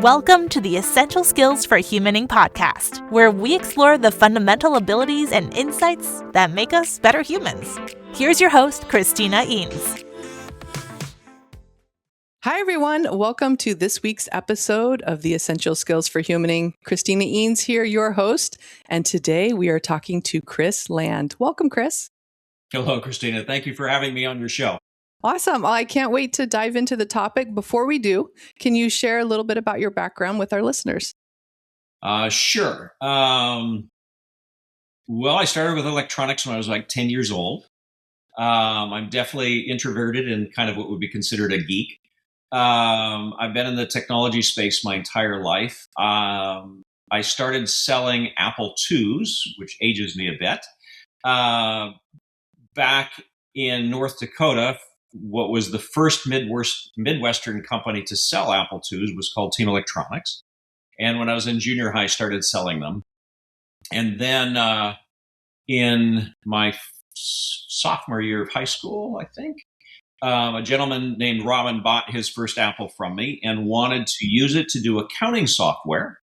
Welcome to the Essential Skills for Humaning podcast, where we explore the fundamental abilities and insights that make us better humans. Here's your host, Christina Eanes. Hi, everyone. Welcome to this week's episode of the Essential Skills for Humaning. Christina Eanes here, your host. And today we are talking to Kris Land. Welcome, Kris. Hello, Christina. Thank you for having me on your show. Awesome. I can't wait to dive into the topic. Before we do, can you share a little bit about your background with our listeners? Sure. Well, I started with electronics when I was like 10 years old. I'm definitely introverted and kind of what would be considered a geek. I've been in the technology space my entire life. I started selling Apple IIs, which ages me a bit, back in North Dakota. What was the first Midwestern company to sell Apple IIs was called Team Electronics. And when I was in junior high, started selling them. And then in my sophomore year of high school, I think, a gentleman named Robin bought his first Apple from me and wanted to use it to do accounting software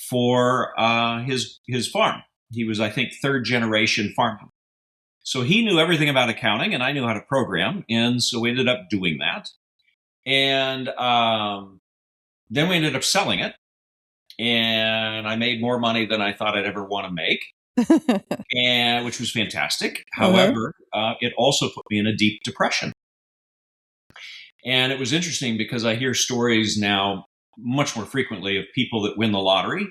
for his farm. He was, I think, third generation farming. So he knew everything about accounting, and I knew how to program, and so we ended up doing that. And then we ended up selling it, and I made more money than I thought I'd ever want to make, which was fantastic. However, it also put me in a deep depression. And it was interesting because I hear stories now much more frequently of people that win the lottery,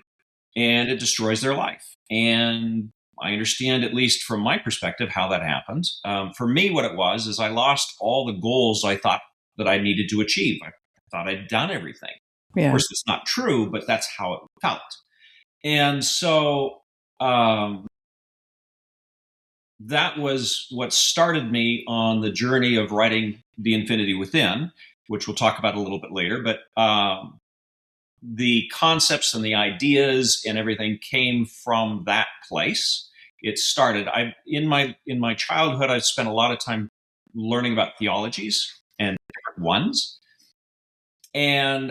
and it destroys their life. And I understand, at least from my perspective, how that happens. For me, what it was is I lost all the goals I thought that I needed to achieve. I thought I'd done everything. Yeah. Of course, it's not true, but that's how it felt. And so that was what started me on the journey of writing The Infinity Within, which we'll talk about a little bit later. But the concepts and the ideas and everything came from that place. It started. In my childhood, I spent a lot of time learning about theologies and different ones. And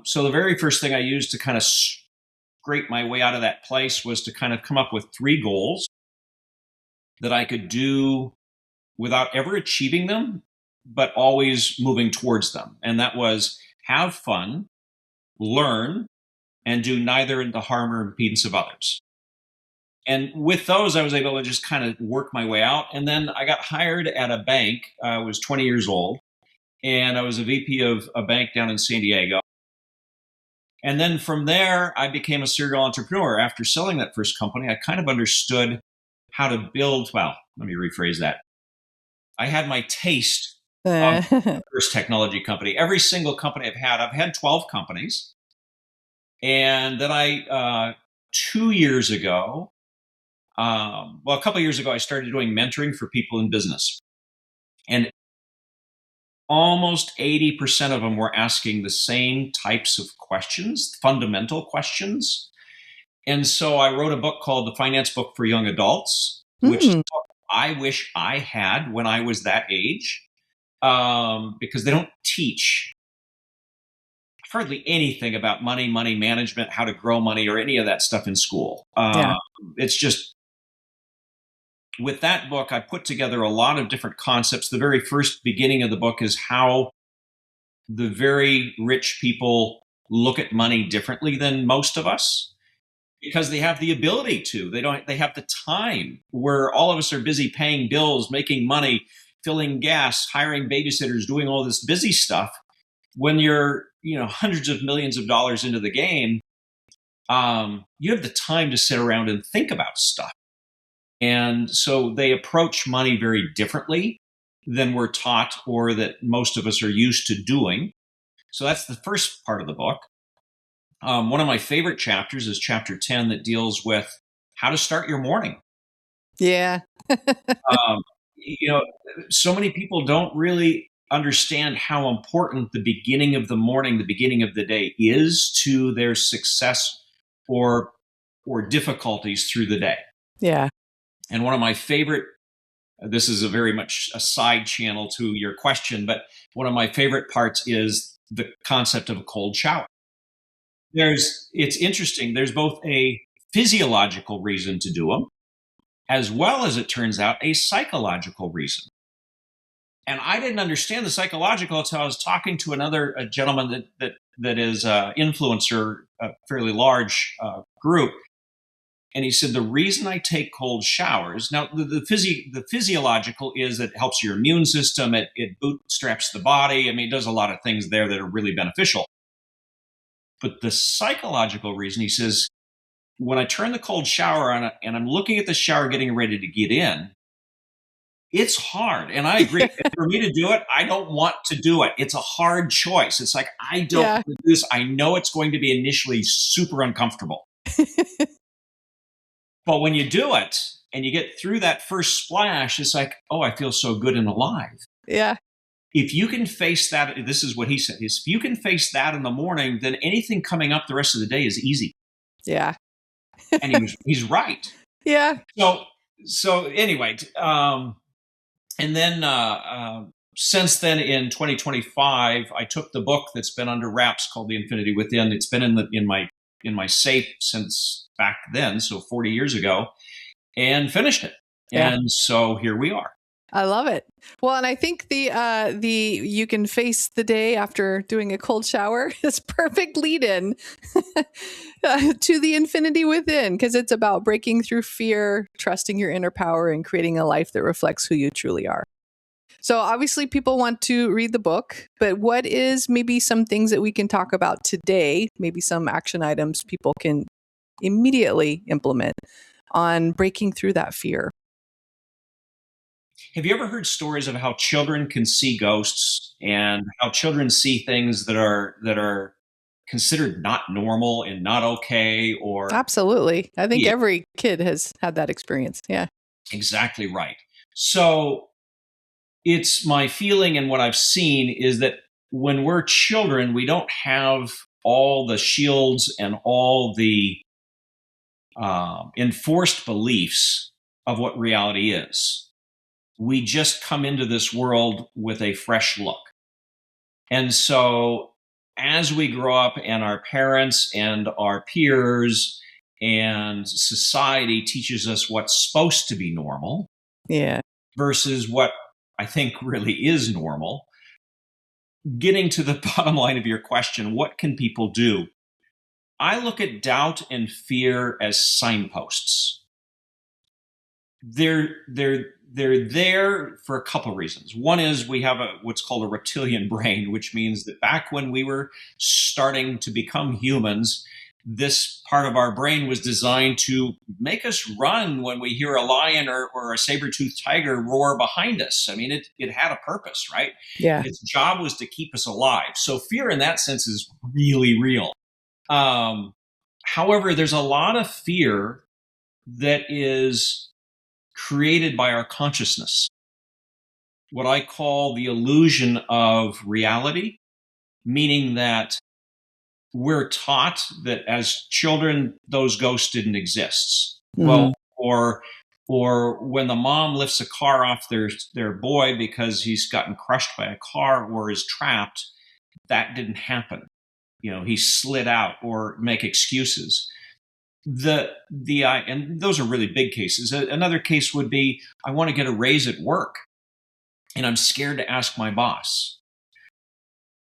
so the very first thing I used to kind of scrape my way out of that place was to kind of come up with 3 goals that I could do without ever achieving them, but always moving towards them. And that was have fun, learn, and do neither the harm or impedance of others. And with those, I was able to just kind of work my way out. And then I got hired at a bank. I was 20 years old, and I was a VP of a bank down in San Diego. And then from there, I became a serial entrepreneur. After selling that first company, I kind of understood how to build. Well, let me rephrase that. I had my taste of the first technology company. Every single company I've had 12 companies. And then a couple years ago, I started doing mentoring for people in business. And almost 80% of them were asking the same types of questions, fundamental questions. And so I wrote a book called The Finance Book for Young Adults, which I wish I had when I was that age, because they don't teach hardly anything about money management, how to grow money, or any of that stuff in school. It's just, with that book, I put together a lot of different concepts. The very first beginning of the book is how the very rich people look at money differently than most of us, because they have the ability to. They have the time, where all of us are busy paying bills, making money, filling gas, hiring babysitters, doing all this busy stuff. When you're, hundreds of millions of dollars into the game, you have the time to sit around and think about stuff. And so they approach money very differently than we're taught, or that most of us are used to doing. So that's the first part of the book. One of my favorite chapters is chapter 10, that deals with how to start your morning. Yeah. So many people don't really understand how important the beginning of the morning, the beginning of the day is to their success or difficulties through the day. Yeah. And one of my favorite, this is a very much a side channel to your question, but one of my favorite parts is the concept of a cold shower. it's interesting. There's both a physiological reason to do them, as well as, it turns out, a psychological reason. And I didn't understand the psychological until I was talking to a gentleman that is an influencer, a fairly large group. And he said, the reason I take cold showers, now the physiological is that it helps your immune system, it bootstraps the body. I mean, it does a lot of things there that are really beneficial. But the psychological reason, he says, when I turn the cold shower on and I'm looking at the shower getting ready to get in, it's hard. And I agree. For me to do it, I don't want to do it. It's a hard choice. It's like, I don't want to do this. I know it's going to be initially super uncomfortable. But when you do it and you get through that first splash, it's like, oh, I feel so good and alive. Yeah. If you can face that, this is what he said, is if you can face that in the morning, then anything coming up the rest of the day is easy. Yeah. And he's right. Yeah. So anyway, and then since then, in 2025, I took the book that's been under wraps called The Infinity Within. It's been in my safe since back then, so 40 years ago, and finished it. Yeah. And so here we are. I love it. Well, and I think the you can face the day after doing a cold shower is perfect lead-in to the infinity within, because it's about breaking through fear, trusting your inner power, and creating a life that reflects who you truly are. So obviously people want to read the book, but what is maybe some things that we can talk about today, maybe some action items people can immediately implement on breaking through that fear? Have you ever heard stories of how children can see ghosts and how children see things that are considered not normal and not okay? Or absolutely. I think every kid has had that experience. Yeah. Exactly right. So it's my feeling, and what I've seen is that when we're children, we don't have all the shields and all the enforced beliefs of what reality is. We just come into this world with a fresh look. And so as we grow up and our parents and our peers and society teaches us what's supposed to be normal, versus what I think really is normal, getting to the bottom line of your question, what can people do? I look at doubt and fear as signposts. They're there for a couple of reasons. One is we have what's called a reptilian brain, which means that back when we were starting to become humans, this part of our brain was designed to make us run when we hear a lion or a saber-toothed tiger roar behind us. I mean, it had a purpose, right? Yeah. Its job was to keep us alive. So fear in that sense is really real. However, there's a lot of fear that is created by our consciousness, what I call the illusion of reality, meaning that we're taught that as children, those ghosts didn't exist. Mm-hmm. Well, or when the mom lifts a car off their boy because he's gotten crushed by a car or is trapped, that didn't happen. You know, he slid out, or make excuses. And those are really big cases. Another case would be, I want to get a raise at work and I'm scared to ask my boss.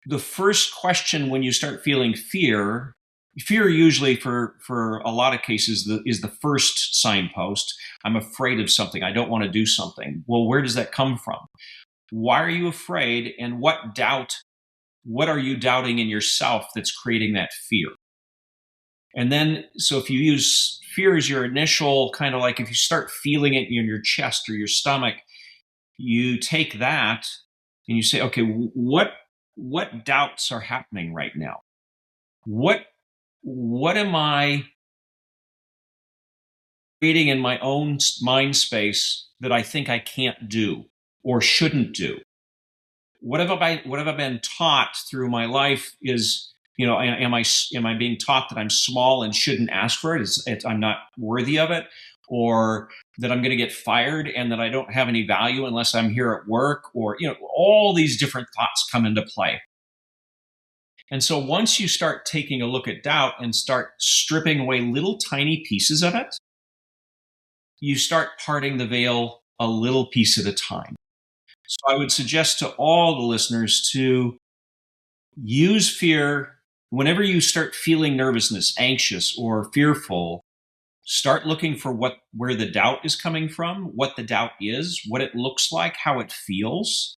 The first question when you start feeling fear usually for a lot of cases is the first signpost. I'm afraid of something. I don't want to do something. Well, where does that come from? Why are you afraid? And what are you doubting in yourself that's creating that fear? And then, so if you use fear as your initial, kind of like if you start feeling it in your chest or your stomach, you take that and you say, okay, what doubts are happening right now? What am I creating in my own mind space that I think I can't do or shouldn't do? What have I been taught through my life is, you know, am I being taught that I'm small and shouldn't ask for it? I'm not worthy of it, or that I'm going to get fired and that I don't have any value unless I'm here at work, or, you know, all these different thoughts come into play. And so once you start taking a look at doubt and start stripping away little tiny pieces of it, you start parting the veil a little piece at a time. So I would suggest to all the listeners to use fear whenever you start feeling nervousness, anxious, or fearful. Start looking for where the doubt is coming from, what the doubt is, what it looks like, how it feels,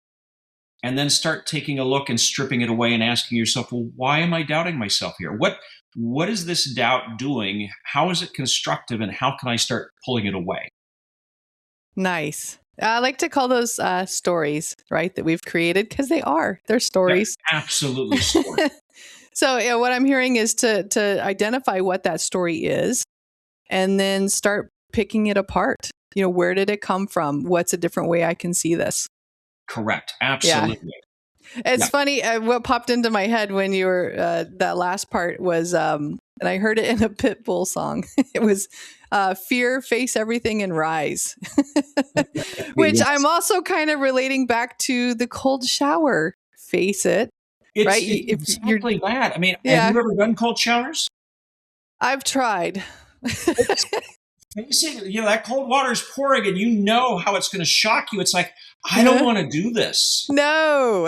and then start taking a look and stripping it away and asking yourself, well, why am I doubting myself here? What is this doubt doing? How is it constructive, and how can I start pulling it away? Nice. I like to call those stories, right, that we've created, because they're stories. They're absolutely stories. So what I'm hearing is to identify what that story is, and then start picking it apart. Where did it come from? What's a different way I can see this? Correct. Absolutely. Yeah. It's funny. What popped into my head when you were, that last part was, and I heard it in a Pitbull song. It was, fear, face everything and rise, which Yes. I'm also kind of relating back to the cold shower. Face it. It's right? exactly that. I mean, Yeah. have you ever done cold showers? I've tried. That cold water is pouring and you know how it's going to shock you. It's like, I don't want to do this. No.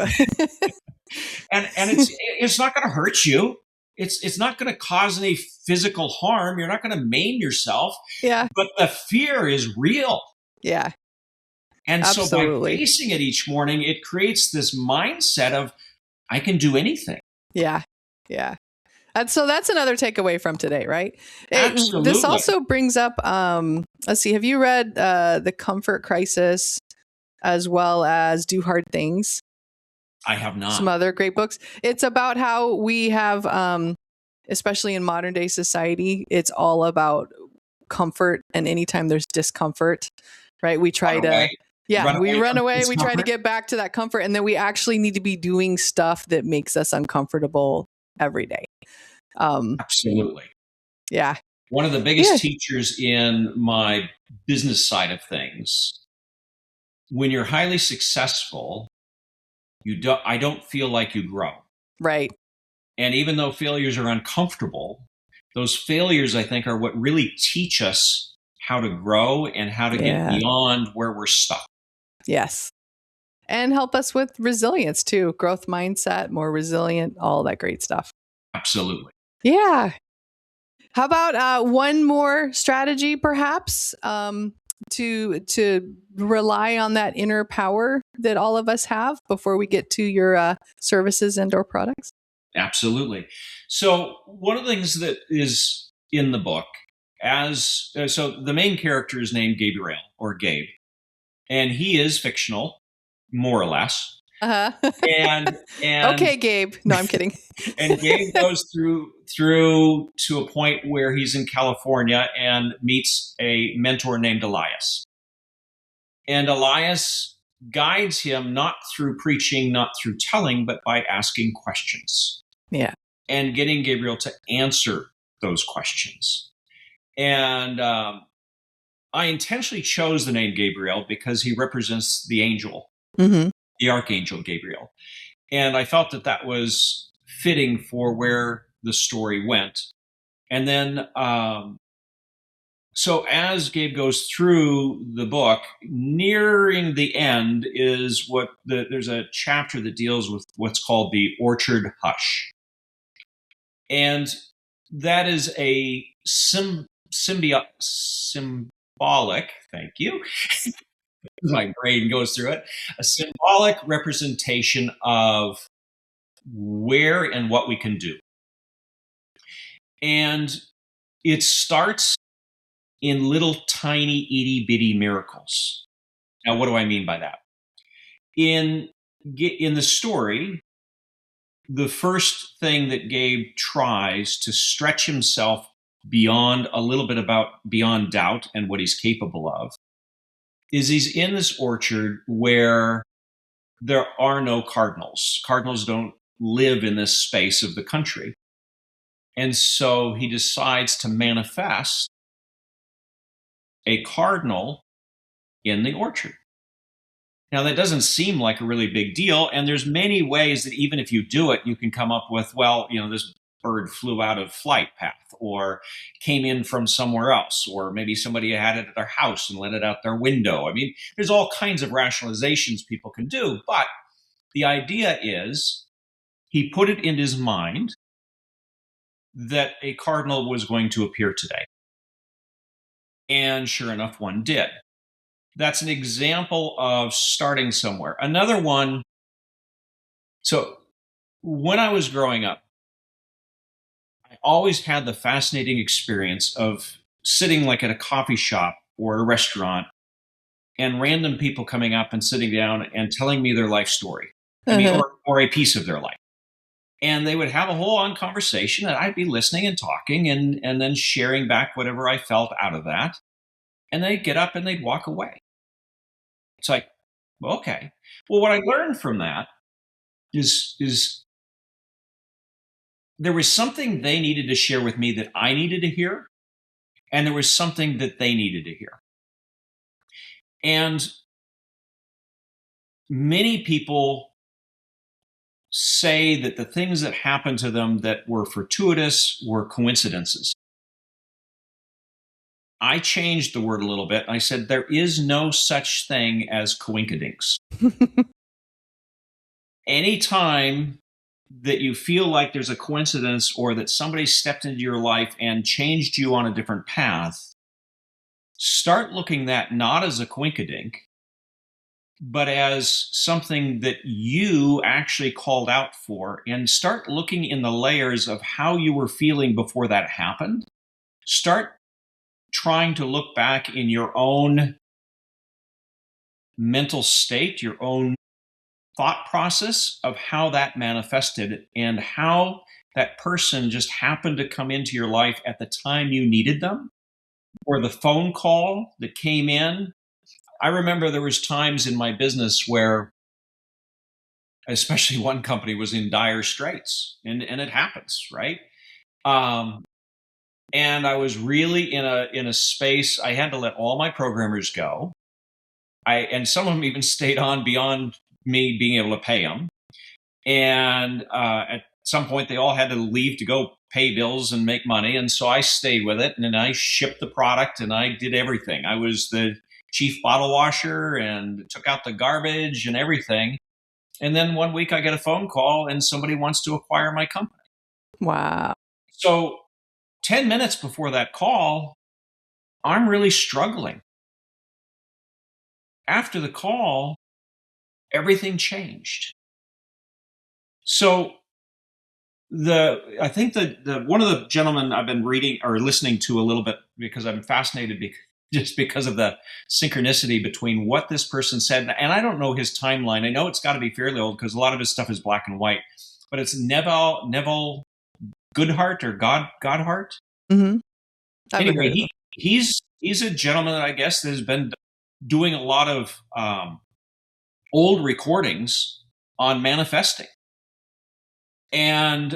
and it's not going to hurt you. It's not going to cause any physical harm. You're not going to maim yourself. Yeah. But the fear is real. Yeah. And Absolutely. So by facing it each morning, it creates this mindset of, I can do anything. Yeah. Yeah. And so that's another takeaway from today, right? Absolutely. This also brings up, let's see, have you read The Comfort Crisis as well as Do Hard Things? I have not. Some other great books. It's about how we have, especially in modern day society, it's all about comfort. And anytime there's discomfort, right? We try to, run away. We try to get back to that comfort. And then we actually need to be doing stuff that makes us uncomfortable every day. Absolutely. Yeah. One of the biggest teachers in my business side of things, when you're highly successful, I don't feel like you grow. Right. And even though failures are uncomfortable, those failures, I think, are what really teach us how to grow and how to get beyond where we're stuck. Yes. And help us with resilience too. Growth mindset, more resilient, all that great stuff. Absolutely. Yeah. How about one more strategy, perhaps, to rely on that inner power that all of us have before we get to your services and/or products? Absolutely. So one of the things that is in the book, so the main character is named Gabriel or Gabe, and he is fictional, more or less. Uh-huh. And okay, Gabe. No, I'm kidding. And Gabe goes through to a point where he's in California and meets a mentor named Elias. And Elias guides him not through preaching, not through telling, but by asking questions. Yeah. And getting Gabriel to answer those questions. And I intentionally chose the name Gabriel because he represents the angel, the archangel Gabriel. And I felt that was fitting for where the story went. And then, so as Gabe goes through the book, nearing the end is there's a chapter that deals with what's called the orchard hush. And that is a symbolic, thank you. My brain goes through it, a symbolic representation of where and what we can do. And it starts in little tiny itty bitty miracles. Now, what do I mean by that? In the story, the first thing that Gabe tries to stretch himself beyond beyond doubt and what he's capable of is he's in this orchard where there are no cardinals. Cardinals don't live in this space of the country. And so he decides to manifest a cardinal in the orchard. Now, that doesn't seem like a really big deal. And there's many ways that even if you do it, you can come up with, well, this bird flew out of flight path or came in from somewhere else, or maybe somebody had it at their house and let it out their window. I mean, there's all kinds of rationalizations people can do. But the idea is he put it in his mind that a cardinal was going to appear today. And sure enough, one did. That's an example of starting somewhere. Another one, so when I was growing up, I always had the fascinating experience of sitting like at a coffee shop or a restaurant and random people coming up and sitting down and telling me their life story. I mean, or a piece of their life. And they would have a whole on conversation, and I'd be listening and talking and then sharing back whatever I felt out of that. And they'd get up and they'd walk away. It's like, well, okay. Well, what I learned from that is there was something they needed to share with me that I needed to hear, and there was something that they needed to hear. And many people say that the things that happened to them that were fortuitous were coincidences. I changed the word a little bit. I said, there is no such thing as coinkydinks. Anytime that you feel like there's a coincidence or that somebody stepped into your life and changed you on a different path, start looking at that not as a coinkydink, but as something that you actually called out for, and start looking in the layers of how you were feeling before that happened. Start trying to look back in your own mental state, your own thought process of how that manifested and how that person just happened to come into your life at the time you needed them, or the phone call that came in. I remember there was times in my business where, especially one company was in dire straits, and it happens, right? And I was really in a space. I had to let all my programmers go. And some of them even stayed on beyond me being able to pay them. And at some point, they all had to leave to go pay bills and make money. And so I stayed with it, and then I shipped the product, and I did everything. I was the chief bottle washer and took out the garbage and everything. And then one week I get a phone call and somebody wants to acquire my company. Wow. So 10 minutes before that call, I'm really struggling. After the call, everything changed. So I think that one of the gentlemen I've been reading or listening to a little bit, because I'm fascinated just because of the synchronicity between what this person said. And I don't know his timeline. I know it's got to be fairly old because a lot of his stuff is black and white, but it's Neville Goodhart or Godhart. Mm-hmm. Anyway, he's a gentleman that I guess has been doing a lot of old recordings on manifesting. And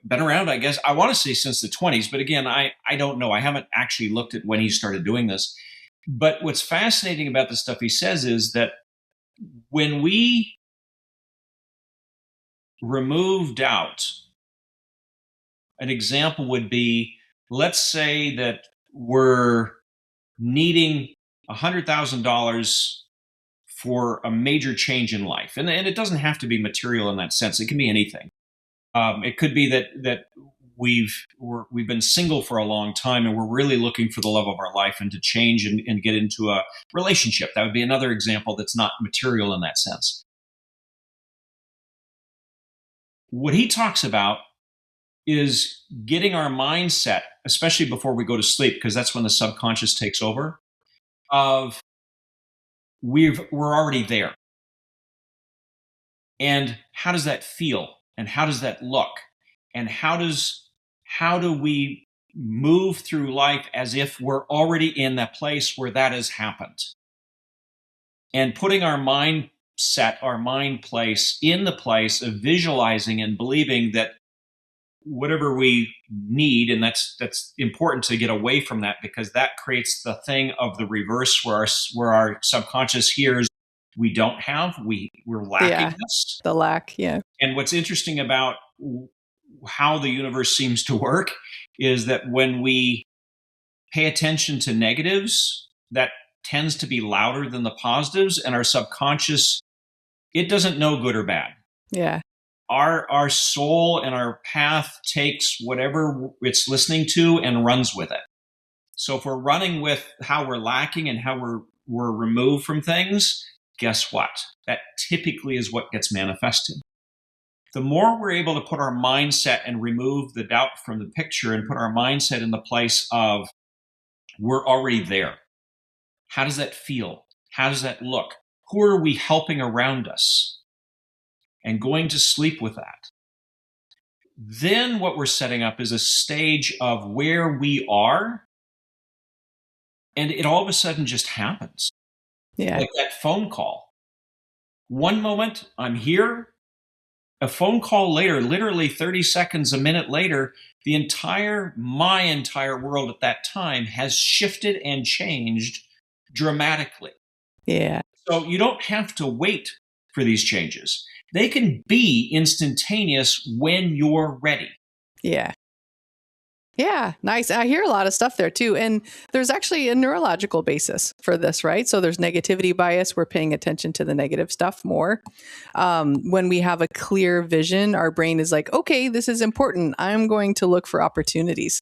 been around, I guess, I want to say since the 20s, but again, I don't know. I haven't actually looked at when he started doing this. But what's fascinating about the stuff he says is that when we remove doubt, an example would be, let's say that we're needing $100,000 for a major change in life. And it doesn't have to be material in that sense. It can be anything. It could be that we've been single for a long time and we're really looking for the love of our life and to change and get into a relationship. That would be another example that's not material in that sense. What he talks about is getting our mindset, especially before we go to sleep, because that's when the subconscious takes over, of we're already there. And how does that feel? And how does that look? And how do we move through life as if we're already in that place where that has happened? And putting our mindset, our mind place in the place of visualizing and believing that whatever we need, and that's important to get away from that, because that creates the thing of the reverse where our subconscious hears, we don't have. We're lacking this. The lack, yeah. And what's interesting about how the universe seems to work is that when we pay attention to negatives, that tends to be louder than the positives, and our subconscious, it doesn't know good or bad. Yeah. Our soul and our path takes whatever it's listening to and runs with it. So if we're running with how we're lacking and how we're removed from things, guess what? That typically is what gets manifested. The more we're able to put our mindset and remove the doubt from the picture and put our mindset in the place of we're already there. How does that feel? How does that look? Who are we helping around us? And going to sleep with that. Then what we're setting up is a stage of where we are, and it all of a sudden just happens. Yeah. Like that phone call. One moment, I'm here. A phone call later, literally 30 seconds, a minute later, my entire world at that time has shifted and changed dramatically. Yeah. So you don't have to wait for these changes. They can be instantaneous when you're ready. Yeah. Yeah, nice. I hear a lot of stuff there too. And there's actually a neurological basis for this, right? So there's negativity bias. We're paying attention to the negative stuff more. When we have a clear vision, our brain is like, okay, this is important. I'm going to look for opportunities.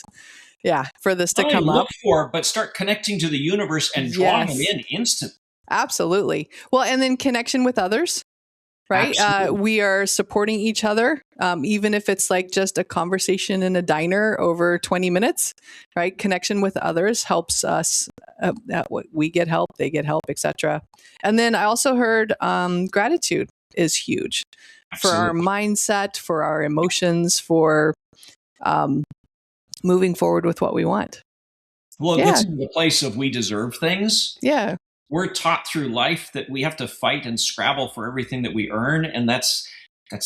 Yeah, for this to come up. But start connecting to the universe and drawing them in instantly. Absolutely. Well, and then connection with others. Right. We are supporting each other, even if it's like just a conversation in a diner over 20 minutes. Right. Connection with others helps us. We get help, they get help, etc. And then I also heard gratitude is huge. Absolutely. For our mindset, for our emotions, for moving forward with what we want. Well, it gets to the place of we deserve things. Yeah. We're taught through life that we have to fight and scrabble for everything that we earn, and that's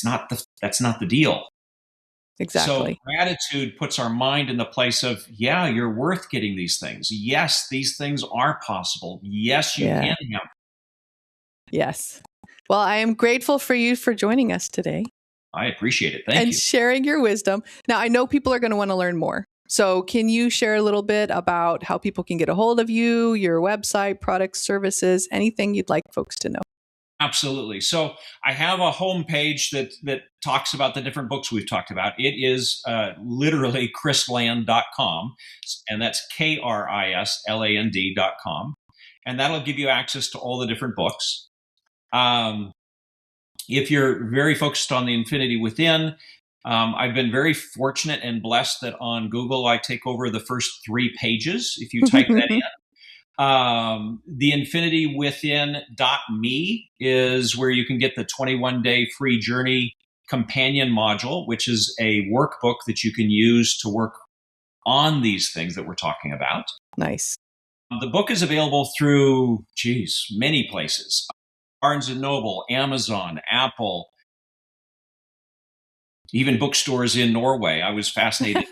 not the deal. Exactly. So gratitude puts our mind in the place of, yeah, you're worth getting these things. Yes, these things are possible. Yes, you can have them. Yes. Well, I am grateful for you for joining us today. I appreciate it. Thank you. And sharing your wisdom. Now, I know people are going to want to learn more. So can you share a little bit about how people can get a hold of you, your website, products, services, anything you'd like folks to know? Absolutely. So I have a homepage that talks about the different books we've talked about. It is literally krisland.com, and that's KRISLAND.com. And that'll give you access to all the different books. If you're very focused on the infinity within, I've been very fortunate and blessed that on Google, I take over the first 3 pages. If you type that in, theinfinitywithin.me is where you can get the 21-day free journey companion module, which is a workbook that you can use to work on these things that we're talking about. Nice. The book is available through, many places. Barnes & Noble, Amazon, Apple, even bookstores in Norway. I was fascinated.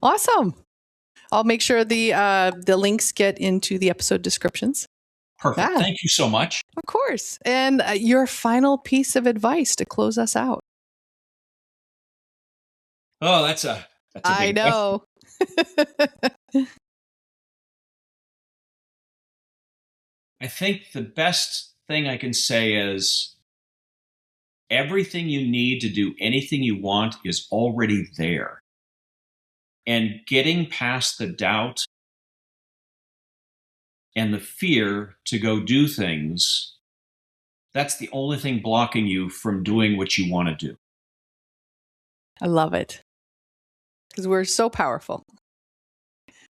Awesome. I'll make sure the links get into the episode descriptions. Perfect. Yeah. Thank you so much. Of course. And your final piece of advice to close us out. Oh, that's a big I know. I think the best thing I can say is everything you need to do anything you want is already there. And getting past the doubt and the fear to go do things, that's the only thing blocking you from doing what you want to do. I love it. Because we're so powerful.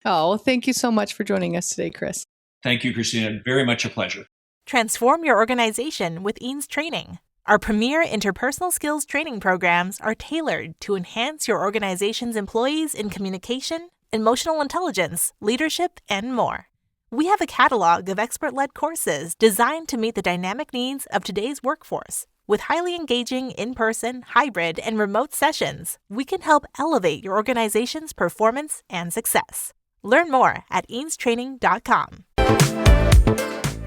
Oh, well, thank you so much for joining us today, Kris. Thank you, Christina. Very much a pleasure. Transform your organization with Eanes Training. Our premier interpersonal skills training programs are tailored to enhance your organization's employees in communication, emotional intelligence, leadership, and more. We have a catalog of expert-led courses designed to meet the dynamic needs of today's workforce. With highly engaging in-person, hybrid, and remote sessions, we can help elevate your organization's performance and success. Learn more at eanestraining.com.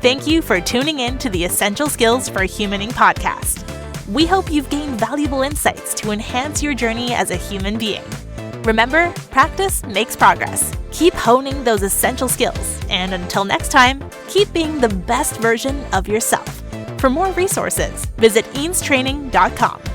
Thank you for tuning in to the Essential Skills for Humaning podcast. We hope you've gained valuable insights to enhance your journey as a human being. Remember, practice makes progress. Keep honing those essential skills, and until next time, keep being the best version of yourself. For more resources, visit eanestraining.com.